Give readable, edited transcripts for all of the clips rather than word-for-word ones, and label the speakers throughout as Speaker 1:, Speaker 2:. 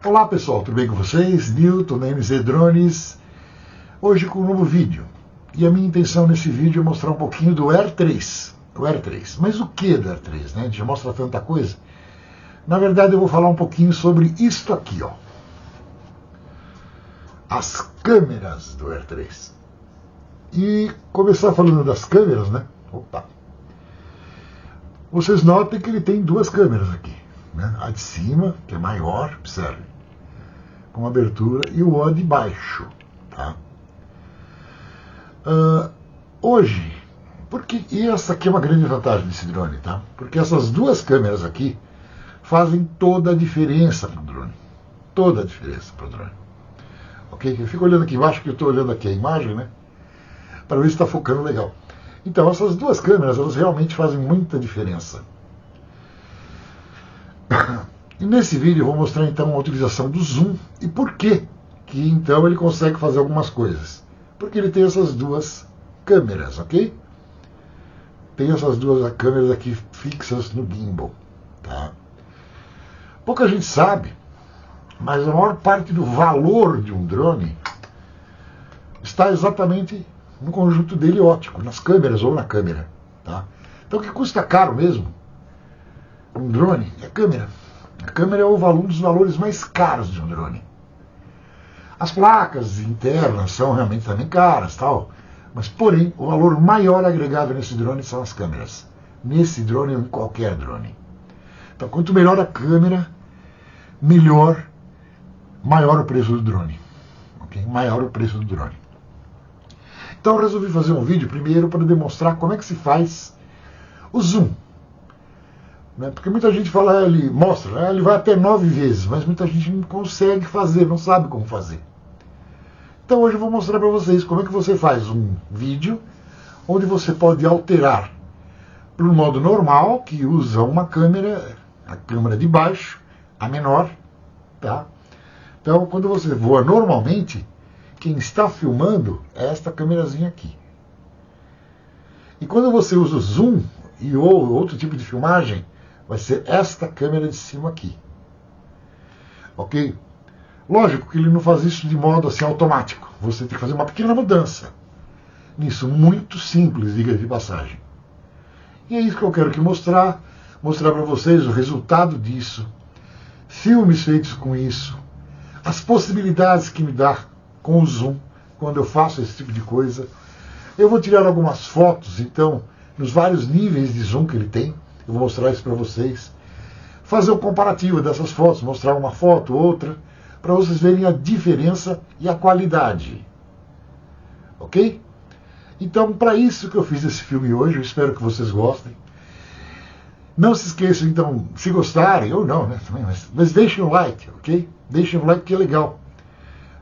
Speaker 1: Olá pessoal, tudo bem com vocês? Newton, da MZ Drones, hoje com um novo vídeo. E a minha intenção nesse vídeo é mostrar um pouquinho do Air 3. O Air 3. Mas o que do Air 3? Né? A gente já mostra tanta coisa. Na verdade eu vou falar um pouquinho sobre isto aqui, ó. As câmeras do Air 3. E começar falando das câmeras, né? Opa! Vocês notem que ele tem duas câmeras aqui. Né? A de cima, que é maior, observe, com abertura, e o de baixo. Tá? Hoje, e essa aqui é uma grande vantagem desse drone, tá? Porque essas duas câmeras aqui fazem toda a diferença para o drone. Toda a diferença para o drone. Ok? Eu fico olhando aqui embaixo, que eu estou olhando aqui a imagem, né? Para ver se está focando legal. Então, essas duas câmeras, elas realmente fazem muita diferença. E nesse vídeo eu vou mostrar então a utilização do zoom e por que então ele consegue fazer algumas coisas. Porque ele tem essas duas câmeras, ok? Tem essas duas câmeras aqui fixas no gimbal, tá? Pouca gente sabe, mas a maior parte do valor de um drone está exatamente no conjunto dele óptico, nas câmeras ou na câmera, tá? Então o que custa caro mesmo um drone é a câmera. A câmera é um dos valores mais caros de um drone. As placas internas são realmente também caras, tal, mas porém o valor maior agregado nesse drone são as câmeras. Nesse drone ou em qualquer drone. Então quanto melhor a câmera, maior o preço do drone. Okay? Maior o preço do drone. Então eu resolvi fazer um vídeo primeiro para demonstrar como é que se faz o zoom. Porque muita gente fala, ele mostra, ele vai até 9 vezes, mas muita gente não consegue fazer, não sabe como fazer. Então hoje eu vou mostrar para vocês como é que você faz um vídeo onde você pode alterar para o modo normal, que usa uma câmera, a câmera de baixo, a menor, tá? Então quando você voa normalmente, quem está filmando é esta câmerazinha aqui. E quando você usa o zoom ou outro tipo de filmagem, vai ser esta câmera de cima aqui. Ok? Lógico que ele não faz isso de modo assim automático. Você tem que fazer uma pequena mudança nisso, muito simples, diga de passagem. E é isso que eu quero aqui mostrar para vocês o resultado disso, filmes feitos com isso, as possibilidades que me dá com o zoom, quando eu faço esse tipo de coisa. Eu vou tirar algumas fotos, então, nos vários níveis de zoom que ele tem. Eu vou mostrar isso para vocês. Fazer um comparativo dessas fotos, mostrar uma foto, outra, para vocês verem a diferença e a qualidade. Ok? Então, para isso que eu fiz esse filme hoje, eu espero que vocês gostem. Não se esqueçam, então, se gostarem, ou não, né? Mas deixem o like, ok? Deixem o like que é legal.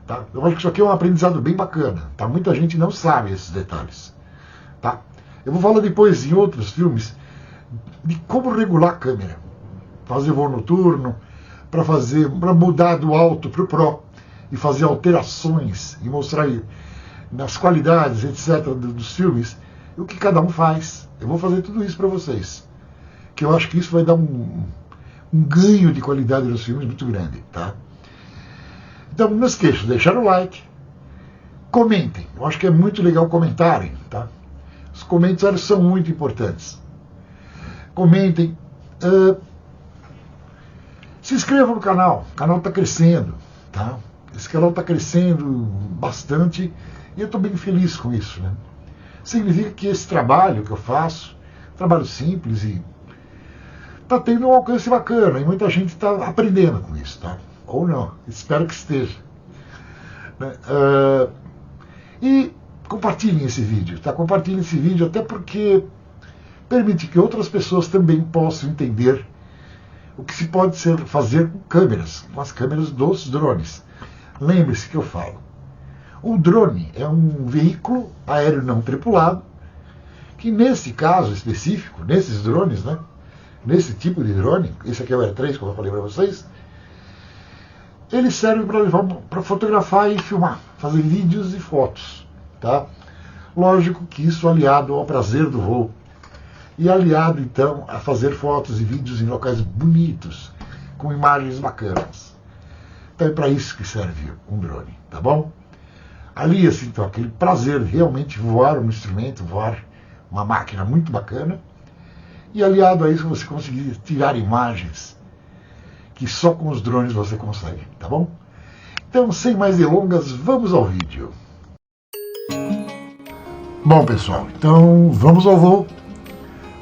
Speaker 1: Tá? Eu acho que isso aqui é um aprendizado bem bacana. Tá? Muita gente não sabe esses detalhes. Tá? Eu vou falar depois em outros filmes de como regular a câmera, fazer voo noturno, para mudar do alto para o Pro e fazer alterações e mostrar nas qualidades, etc., dos filmes, o que cada um faz. Eu vou fazer tudo isso para vocês, que eu acho que isso vai dar um ganho de qualidade nos filmes muito grande, tá? Então não esqueçam de deixar o like, comentem. Eu acho que é muito legal comentarem, tá? Os comentários são muito importantes. Comentem, se inscrevam no canal, o canal está crescendo, tá? Esse canal está crescendo bastante e eu estou bem feliz com isso, né? Significa que esse trabalho que eu faço, trabalho simples, e está tendo um alcance bacana e muita gente está aprendendo com isso, tá? Ou não, espero que esteja. E compartilhem esse vídeo, tá? Compartilhem esse vídeo até porque permite que outras pessoas também possam entender o que se pode fazer com câmeras, com as câmeras dos drones. Lembre-se que eu falo. O drone é um veículo aéreo não tripulado, que nesse caso específico, nesses drones, né? Nesse tipo de drone, esse aqui é o Air 3, como eu falei para vocês, ele serve para fotografar e filmar, fazer vídeos e fotos. tá? Lógico que isso aliado ao prazer do voo e aliado então a fazer fotos e vídeos em locais bonitos, com imagens bacanas. Então é para isso que serve um drone, tá bom? Alia-se então aquele prazer de realmente voar um instrumento, voar uma máquina muito bacana, e aliado a isso você conseguir tirar imagens que só com os drones você consegue, tá bom? Então, sem mais delongas, vamos ao vídeo. Bom, pessoal, então vamos ao voo.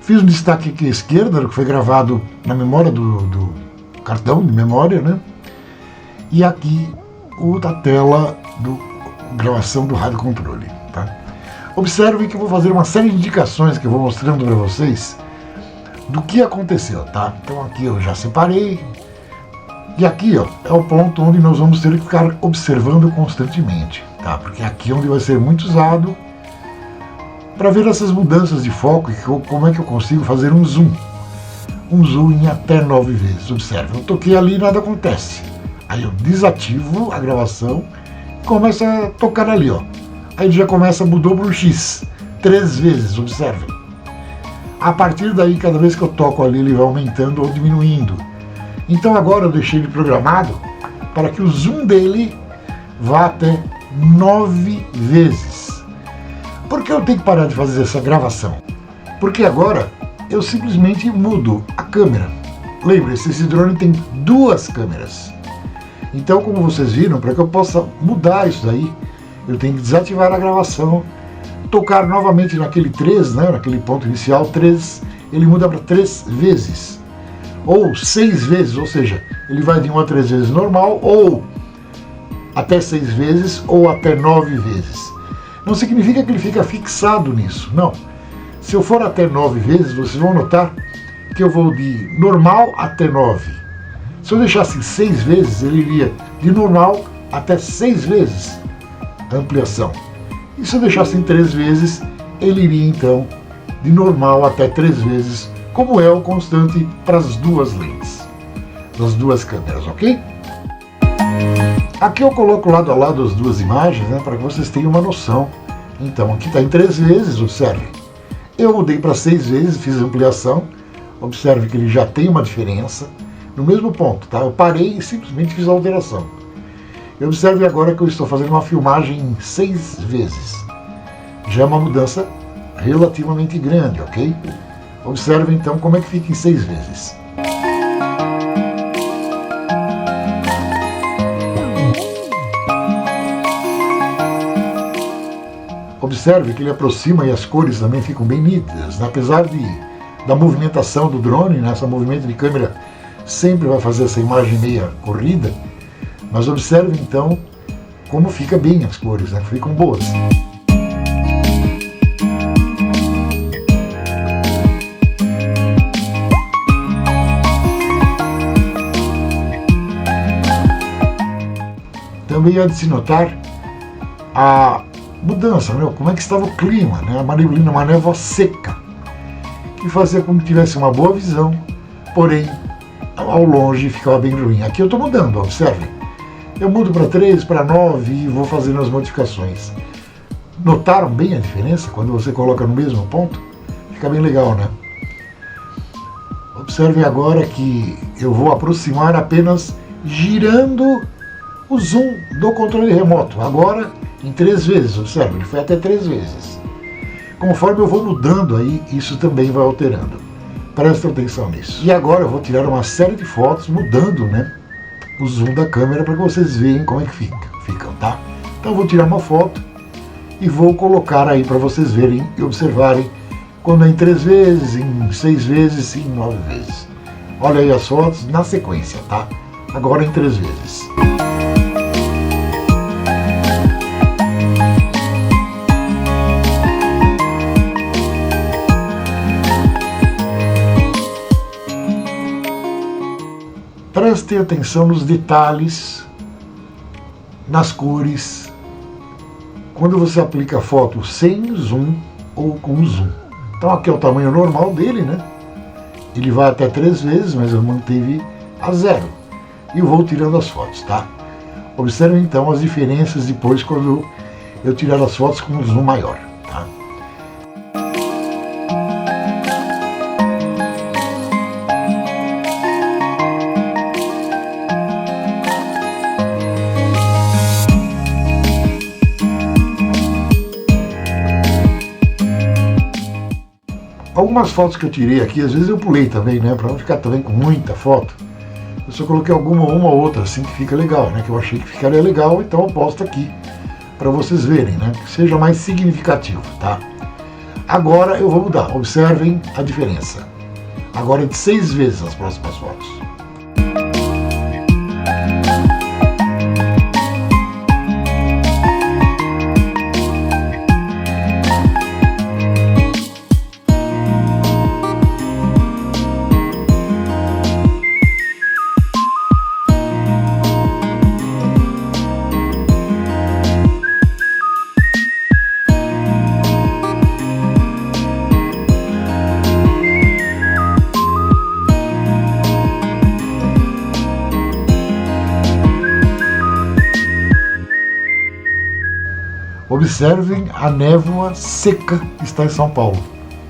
Speaker 1: Fiz um destaque aqui à esquerda, que foi gravado na memória do cartão de memória, né? E aqui a tela da gravação do rádio controle, tá? Observe que eu vou fazer uma série de indicações que eu vou mostrando para vocês do que aconteceu, tá? Então aqui eu já separei. E aqui, ó, é o ponto onde nós vamos ter que ficar observando constantemente, tá? Porque aqui é onde vai ser muito usado para ver essas mudanças de foco e como é que eu consigo fazer um zoom em até 9 vezes. Observe, eu toquei ali e nada acontece. Aí eu desativo a gravação e começo a tocar ali, ó. Aí ele já começa, mudou para o X 3 vezes, observe. A partir daí, cada vez que eu toco ali, ele vai aumentando ou diminuindo. Então agora eu deixei ele programado para que o zoom dele vá até 9 vezes. Por que eu tenho que parar de fazer essa gravação? Porque agora eu simplesmente mudo a câmera. Lembre-se, esse drone tem 2 câmeras. Então, como vocês viram, para que eu possa mudar isso daí, eu tenho que desativar a gravação, tocar novamente naquele 3, né, naquele ponto inicial, 3, ele muda para 3 vezes. Ou 6 vezes, ou seja, ele vai de 1 a 3 vezes normal, ou até 6 vezes, ou até 9 vezes. Não significa que ele fica fixado nisso, não. Se eu for até 9 vezes, vocês vão notar que eu vou de normal até 9. Se eu deixasse 6 vezes, ele iria de normal até 6 vezes a ampliação. E se eu deixasse em 3 vezes, ele iria então de normal até 3 vezes, como é o constante para as 2 lentes, das 2 câmeras, ok? Aqui eu coloco lado a lado as 2 imagens, né, para que vocês tenham uma noção. Então aqui está em 3 vezes, observe. Eu mudei para 6 vezes, fiz a ampliação. Observe que ele já tem uma diferença. No mesmo ponto, tá? Eu parei e simplesmente fiz a alteração. E observe agora que eu estou fazendo uma filmagem em 6 vezes. Já é uma mudança relativamente grande, ok? Observe então como é que fica em 6 vezes. Observe que ele aproxima e as cores também ficam bem nítidas. Apesar da movimentação do drone, né, esse movimento de câmera sempre vai fazer essa imagem meia corrida, mas observe então como fica bem as cores, né, ficam boas. Também há de se notar a mudança, né? Como é que estava o clima, né? A neblina, uma névoa seca, que fazia com que tivesse uma boa visão, porém, ao longe ficava bem ruim. Aqui eu estou mudando, observe. Eu mudo para 3, para 9 e vou fazendo as modificações. Notaram bem a diferença quando você coloca no mesmo ponto? Fica bem legal, né? Observe agora que eu vou aproximar apenas girando o zoom do controle remoto. Agora em 3 vezes, observe, ele foi até 3 vezes. Conforme eu vou mudando aí, isso também vai alterando. Presta atenção nisso. E agora eu vou tirar uma série de fotos mudando, né, o zoom da câmera para que vocês vejam como é que ficam, tá? Então eu vou tirar uma foto e vou colocar aí para vocês verem e observarem quando é em 3 vezes, em 6 vezes e em 9 vezes. Olha aí as fotos na sequência, tá? Agora em 3 vezes. Prestem atenção nos detalhes, nas cores, quando você aplica a foto sem zoom ou com zoom. Então aqui é o tamanho normal dele, né? Ele vai até 3 vezes, mas eu manteve a 0. E eu vou tirando as fotos, tá? Observe então as diferenças depois quando eu tirar as fotos com um zoom maior. Tá? Algumas fotos que eu tirei aqui, às vezes eu pulei também, né? Para não ficar também com muita foto. Eu só coloquei uma ou outra, assim, que fica legal, né? Que eu achei que ficaria legal, então eu posto aqui para vocês verem, né? Que seja mais significativo, tá? Agora eu vou mudar, observem a diferença. Agora é de 6 vezes as próximas fotos. Observem a névoa seca que está em São Paulo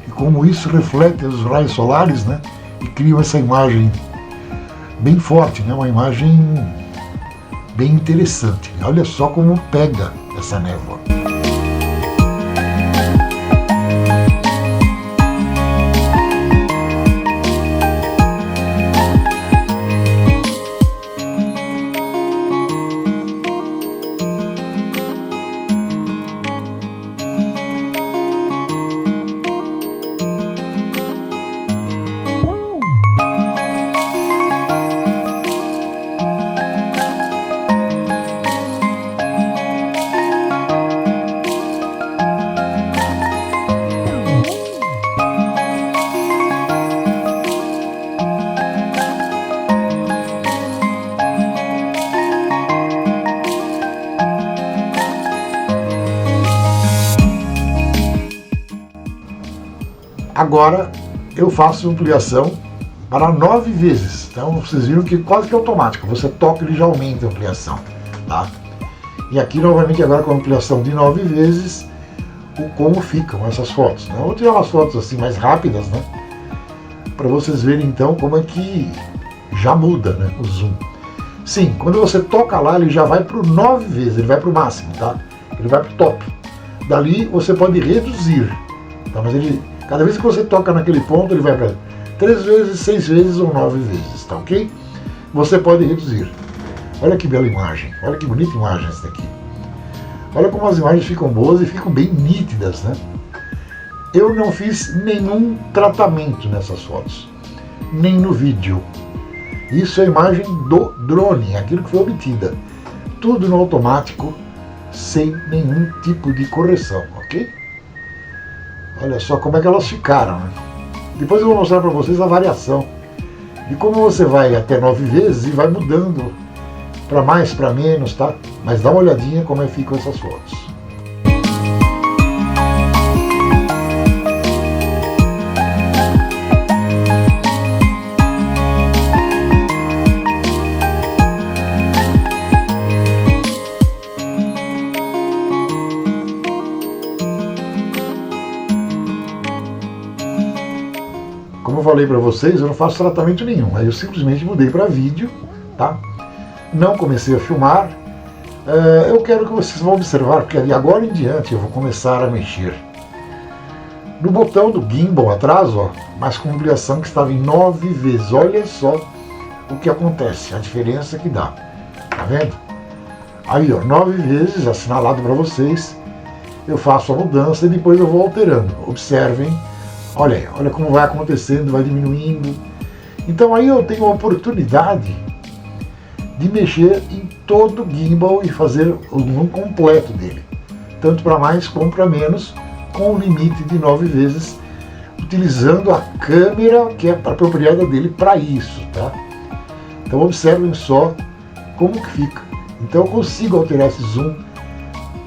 Speaker 1: e como isso reflete os raios solares, né? E cria essa imagem bem forte, né? Uma imagem bem interessante. Olha só como pega essa névoa. Agora eu faço ampliação para 9 vezes. Então vocês viram que quase que é automático. Você toca, ele já aumenta a ampliação. Tá? E aqui novamente agora com a ampliação de 9 vezes, como ficam essas fotos. Né? Eu vou tirar umas fotos assim mais rápidas, né? Para vocês verem então como é que já muda, né, o zoom. Sim, quando você toca lá, ele já vai para o 9 vezes, ele vai para o máximo, tá? Ele vai para o top. Dali você pode reduzir, tá? Mas ele, cada vez que você toca naquele ponto, ele vai para 3 vezes, 6 vezes ou 9 vezes, tá ok? Você pode reduzir. Olha que bela imagem, olha que bonita imagem essa daqui. Olha como as imagens ficam boas e ficam bem nítidas, né? Eu não fiz nenhum tratamento nessas fotos, nem no vídeo. Isso é a imagem do drone, aquilo que foi obtida. Tudo no automático, sem nenhum tipo de correção, ok? Olha só como é que elas ficaram, né? Depois eu vou mostrar para vocês a variação. E como você vai até 9 vezes e vai mudando para mais, para menos, tá? Mas dá uma olhadinha como é que ficam essas fotos. Como eu falei para vocês, eu não faço tratamento nenhum. Aí eu simplesmente mudei para vídeo, tá? Não comecei a filmar. Eu quero que vocês vão observar, porque de agora em diante eu vou começar a mexer no botão do gimbal atrás, ó, mas com ampliação que estava em 9 vezes. Olha só o que acontece, a diferença que dá. Tá vendo? Aí, ó, 9 vezes, assinalado para vocês. Eu faço a mudança e depois eu vou alterando. Observem. Olha aí, olha como vai acontecendo, vai diminuindo. Então aí eu tenho a oportunidade de mexer em todo o gimbal e fazer o zoom completo dele. Tanto para mais como para menos, com o limite de 9 vezes, utilizando a câmera que é apropriada dele para isso, tá? Então observem só como que fica. Então eu consigo alterar esse zoom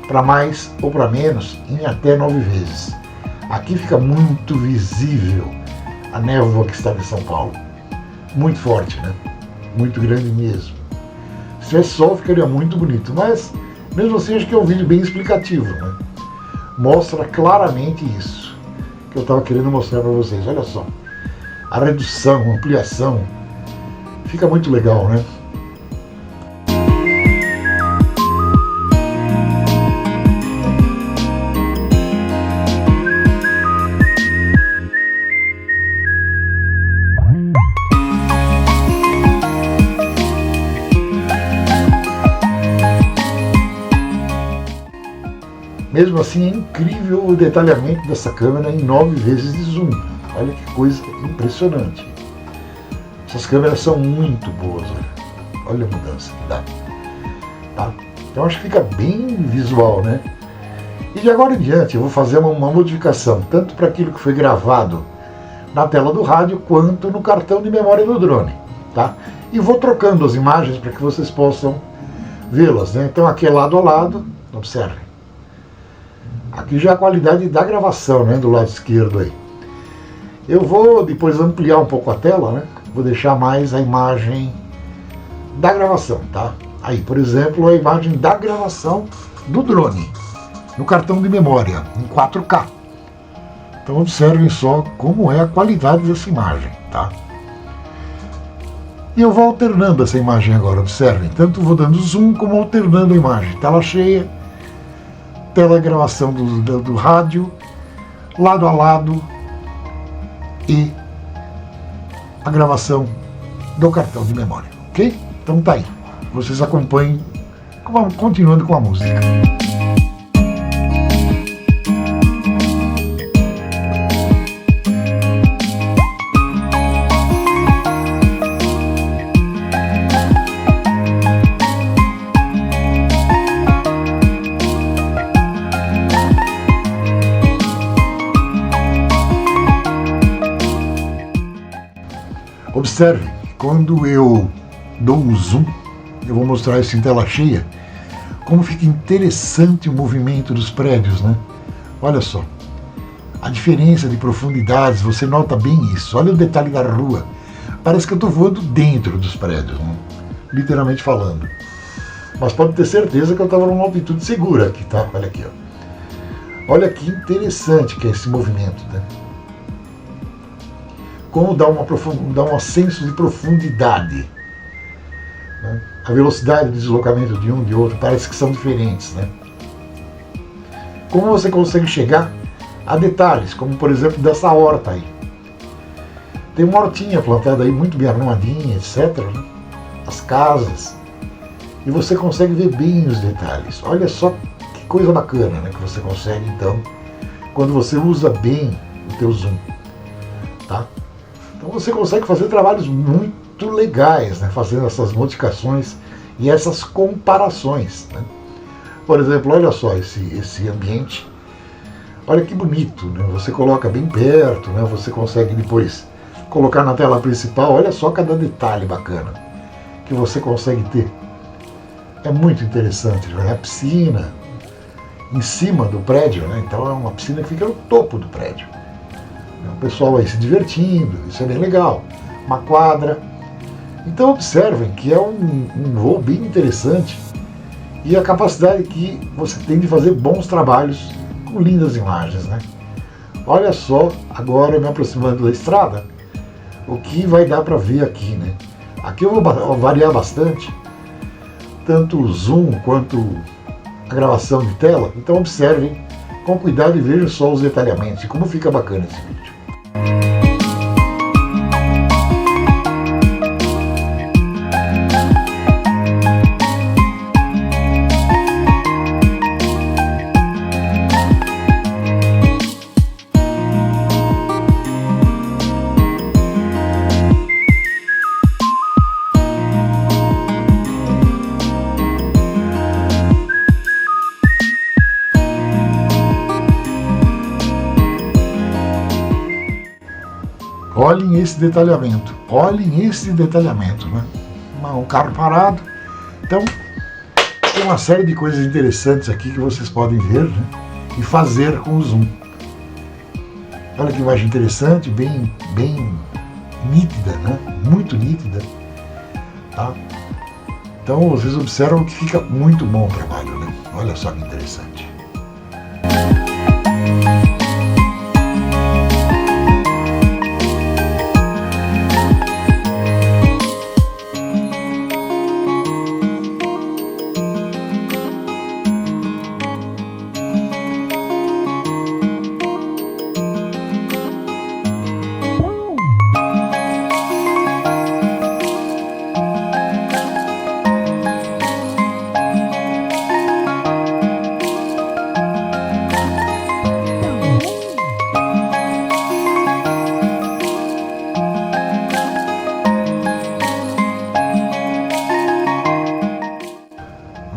Speaker 1: para mais ou para menos em até 9 vezes. Aqui fica muito visível a névoa que está em São Paulo. Muito forte, né? Muito grande mesmo. Se tivesse sol ficaria muito bonito, mas Mesmo assim, acho que é um vídeo bem explicativo, né? Mostra claramente isso que eu estava querendo mostrar para vocês. Olha só, a redução, a ampliação, fica muito legal, né? Mesmo assim, é incrível o detalhamento dessa câmera em 9 vezes de zoom. Olha que coisa impressionante. Essas câmeras são muito boas. Olha a mudança que dá. Tá? Então acho que fica bem visual, né? E de agora em diante eu vou fazer uma modificação, tanto para aquilo que foi gravado na tela do rádio, quanto no cartão de memória do drone. Tá? E vou trocando as imagens para que vocês possam vê-las, né? Então aqui é lado a lado, observe. Aqui já a qualidade da gravação, né, do lado esquerdo aí. Eu vou depois ampliar um pouco a tela, né? Vou deixar mais a imagem da gravação, tá? Aí, por exemplo, a imagem da gravação do drone no cartão de memória em 4K. Então observem só como é a qualidade dessa imagem, tá? E eu vou alternando essa imagem agora, observem. Tanto vou dando zoom como alternando a imagem. Tela cheia, tela de gravação do rádio, lado a lado, e a gravação do cartão de memória, ok? Então tá aí, vocês acompanhem, continuando com a música. Observe, quando eu dou um zoom, eu vou mostrar isso em tela cheia, como fica interessante o movimento dos prédios, né? Olha só, a diferença de profundidades, você nota bem isso. Olha o detalhe da rua, parece que eu estou voando dentro dos prédios, né? Literalmente falando. Mas pode ter certeza que eu estava numa altitude segura aqui, tá? Olha aqui, ó. Olha que interessante que é esse movimento, né? Como dá um senso de profundidade, né? A velocidade de deslocamento de um e de outro parece que são diferentes, né? Como você consegue chegar a detalhes, como por exemplo dessa horta aí. Tem uma hortinha plantada aí muito bem arrumadinha, etc, né? As casas. E você consegue ver bem os detalhes. Olha só que coisa bacana, né? Que você consegue então, quando você usa bem o teu zoom, tá? Então você consegue fazer trabalhos muito legais, né, fazendo essas modificações e essas comparações, né? Por exemplo, olha só esse ambiente, olha que bonito, né? Você coloca bem perto, né? Você consegue depois colocar na tela principal, olha só cada detalhe bacana que você consegue ter. É muito interessante, né? A piscina em cima do prédio, né? Então é uma piscina que fica no topo do prédio. O pessoal aí se divertindo, isso é bem legal. Uma quadra. Então observem que é um voo bem interessante e a capacidade que você tem de fazer bons trabalhos com lindas imagens, né? Olha só, agora me aproximando da estrada, o que vai dar para ver aqui, né? Aqui eu vou variar bastante, tanto o zoom quanto a gravação de tela. Então observem com cuidado e vejam só os detalhamentos e como fica bacana esse vídeo. Olhem esse detalhamento, né? Um carro parado. Então, tem uma série de coisas interessantes aqui que vocês podem ver, né? E fazer com o zoom. Olha que imagem interessante, bem nítida, né? Muito nítida, tá? Então vocês observam que fica muito bom o trabalho, né? Olha só que interessante.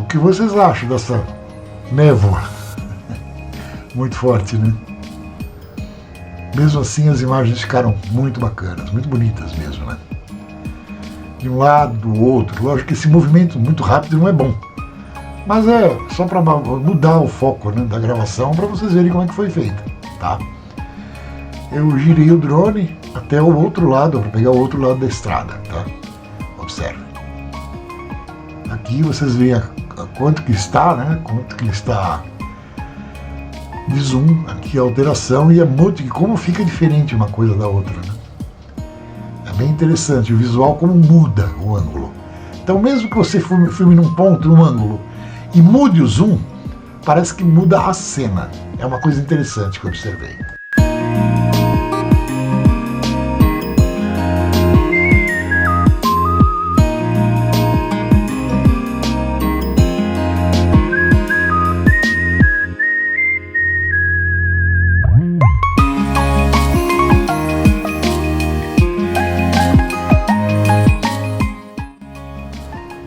Speaker 1: O que vocês acham dessa névoa? Muito forte, né? Mesmo assim, as imagens ficaram muito bacanas, muito bonitas mesmo, né? De um lado, do outro. Lógico que esse movimento muito rápido não é bom. Mas é só para mudar o foco, né, da gravação, para vocês verem como é que foi feita, tá? Eu girei o drone até o outro lado, para pegar o outro lado da estrada, tá? Observe. Aqui vocês veem quanto que está, né? Quanto que está de zoom, aqui a alteração e como fica diferente uma coisa da outra, né? É bem interessante o visual, como muda o ângulo. Então mesmo que você filme num ponto, num ângulo, e mude o zoom, parece que muda a cena. É uma coisa interessante que eu observei.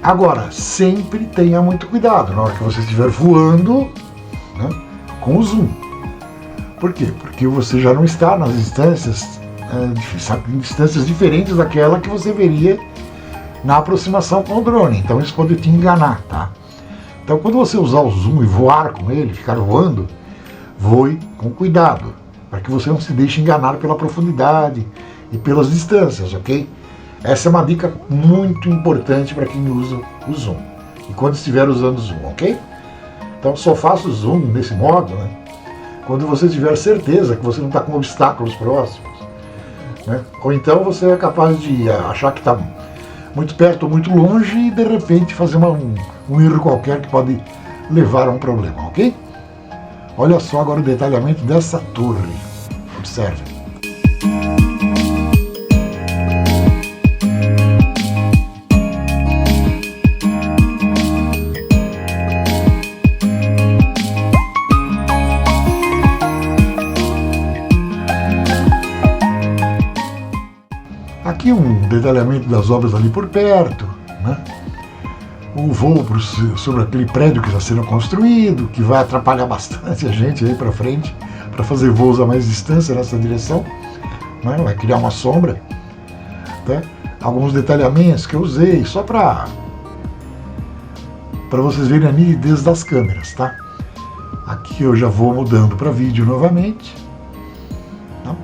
Speaker 1: Agora, sempre tenha muito cuidado na hora que você estiver voando, né, com o zoom. Por quê? Porque você já não está nas distâncias, distâncias diferentes daquela que você veria na aproximação com o drone. Então isso pode te enganar, tá? Então quando você usar o zoom e voar com ele, ficar voando, voe com cuidado, para que você não se deixe enganar pela profundidade e pelas distâncias, ok? Essa é uma dica muito importante para quem usa o zoom. E quando estiver usando o zoom, ok? Então só faça o zoom nesse modo, né, quando você tiver certeza que você não está com obstáculos próximos, né? Ou então você é capaz de achar que está muito perto ou muito longe e de repente fazer um erro qualquer que pode levar a um problema, ok? Olha só agora o detalhamento dessa torre. Observe. Aqui um detalhamento das obras ali por perto, né? O voo sobre aquele prédio que está sendo construído, que vai atrapalhar bastante a gente aí para frente, para fazer voos a mais distância nessa direção, né? Vai criar uma sombra, tá? Alguns detalhamentos que eu usei só para vocês verem a nitidez das câmeras, tá? Aqui eu já vou mudando para vídeo novamente, tá?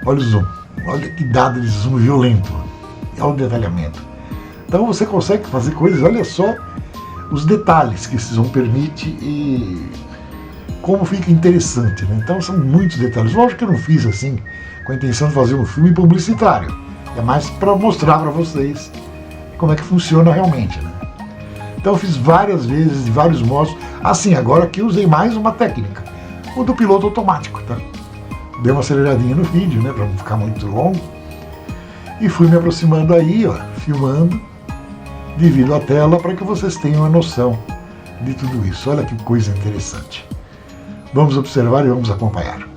Speaker 1: Olha o zoom. Olha que dado de zoom violento. Olha o detalhamento. Então você consegue fazer coisas, olha só os detalhes que esse zoom permite e como fica interessante, né? Então são muitos detalhes. Lógico que eu não fiz assim com a intenção de fazer um filme publicitário. É mais para mostrar para vocês como é que funciona realmente, né? Então eu fiz várias vezes, de vários modos. Assim, agora aqui eu usei mais uma técnica. O do piloto automático, tá? Dei uma aceleradinha no vídeo, né, para não ficar muito longo. E fui me aproximando aí, ó, filmando, divido a tela para que vocês tenham a noção de tudo isso. Olha que coisa interessante. Vamos observar e vamos acompanhar.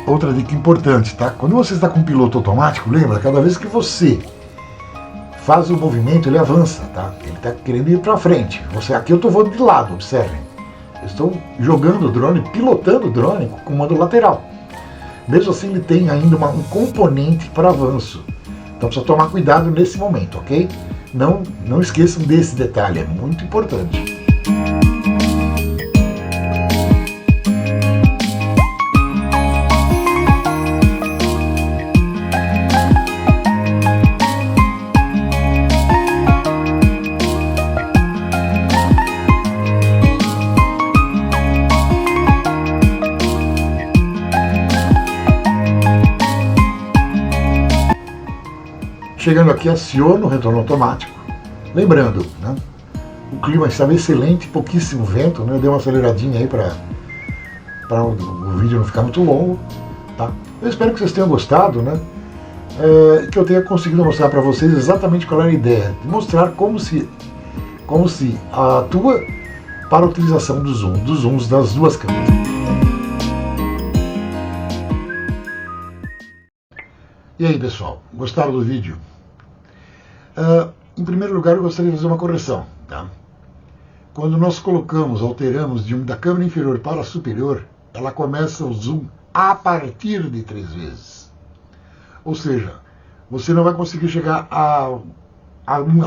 Speaker 1: Outra dica importante, tá? Quando você está com o piloto automático, lembra? Cada vez que você faz o movimento, ele avança, tá? Ele está querendo ir para frente. Aqui eu estou voando de lado, observem. Eu estou jogando o drone, pilotando o drone com comando lateral. Mesmo assim, ele tem ainda um componente para avanço. Então precisa tomar cuidado nesse momento, ok? Não esqueçam desse detalhe, é muito importante. Chegando aqui, aciono o retorno automático. Lembrando, né, o clima estava excelente, pouquíssimo vento, né, dei uma aceleradinha aí para o vídeo não ficar muito longo. Tá? Eu espero que vocês tenham gostado, né, que eu tenha conseguido mostrar para vocês exatamente qual era a ideia, de mostrar como se atua para a utilização dos zooms das duas câmeras. E aí, pessoal, gostaram do vídeo? Em primeiro lugar, eu gostaria de fazer uma correção. Tá? Quando nós alteramos da câmera inferior para a superior, ela começa o zoom a partir de 3 vezes. Ou seja, você não vai conseguir chegar a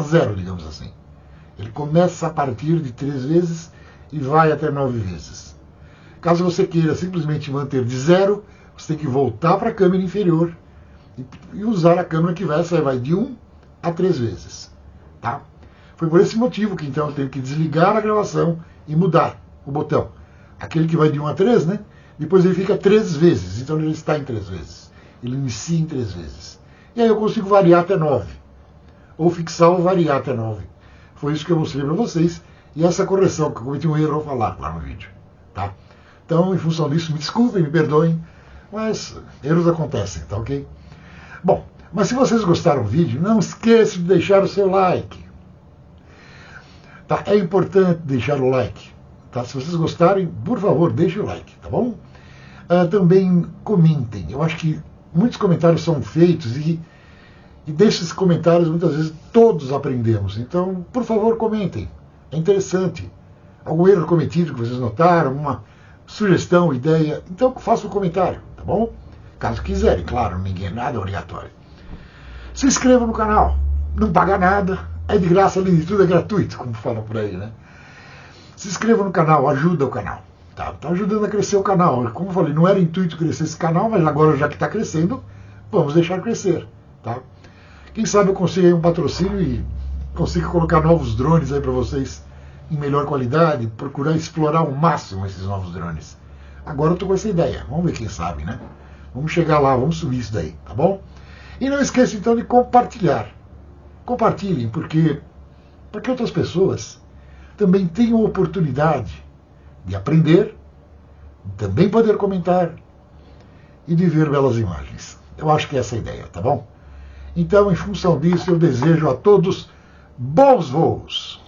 Speaker 1: 0, digamos assim. Ele começa a partir de 3 vezes e vai até 9 vezes. Caso você queira simplesmente manter de 0, você tem que voltar para a câmera inferior e usar a câmera que vai de 1 a 3 vezes. Tá? Foi por esse motivo que então eu tenho que desligar a gravação e mudar o botão. Aquele que vai de 1 a 3, né? Depois ele fica 3 vezes, então ele está em 3 vezes. Ele inicia em 3 vezes. E aí eu consigo variar até 9. Ou fixar ou variar até 9. Foi isso que eu mostrei para vocês. E essa correção, que eu cometi um erro ao falar lá no vídeo. Tá? Então, em função disso, me desculpem, me perdoem, mas erros acontecem, tá ok? Bom, mas se vocês gostaram do vídeo, não esqueçam de deixar o seu like. Tá? É importante deixar o like. Tá? Se vocês gostarem, por favor, deixem o like, tá bom? Também comentem. Eu acho que muitos comentários são feitos e desses comentários, muitas vezes, todos aprendemos. Então, por favor, comentem. É interessante. Algum erro cometido que vocês notaram, uma sugestão, ideia, então faça um comentário, tá bom? Caso quiserem, claro, ninguém, nada é obrigatório. Se inscreva no canal, não paga nada, é de graça, além de tudo é gratuito, como falam por aí, né? Se inscreva no canal, ajuda o canal, tá ajudando a crescer o canal. Como eu falei, não era intuito crescer esse canal, mas agora já que está crescendo, vamos deixar crescer, tá? Quem sabe eu consiga aí um patrocínio e consiga colocar novos drones aí para vocês em melhor qualidade, procurar explorar ao máximo esses novos drones. Agora eu estou com essa ideia, vamos ver quem sabe, né? Vamos chegar lá, vamos subir isso daí, tá bom? E não esqueça então de compartilhar. Compartilhem, porque para que outras pessoas também tenham oportunidade de aprender, também poder comentar e de ver belas imagens. Eu acho que essa é a ideia, tá bom? Então, em função disso, eu desejo a todos bons voos.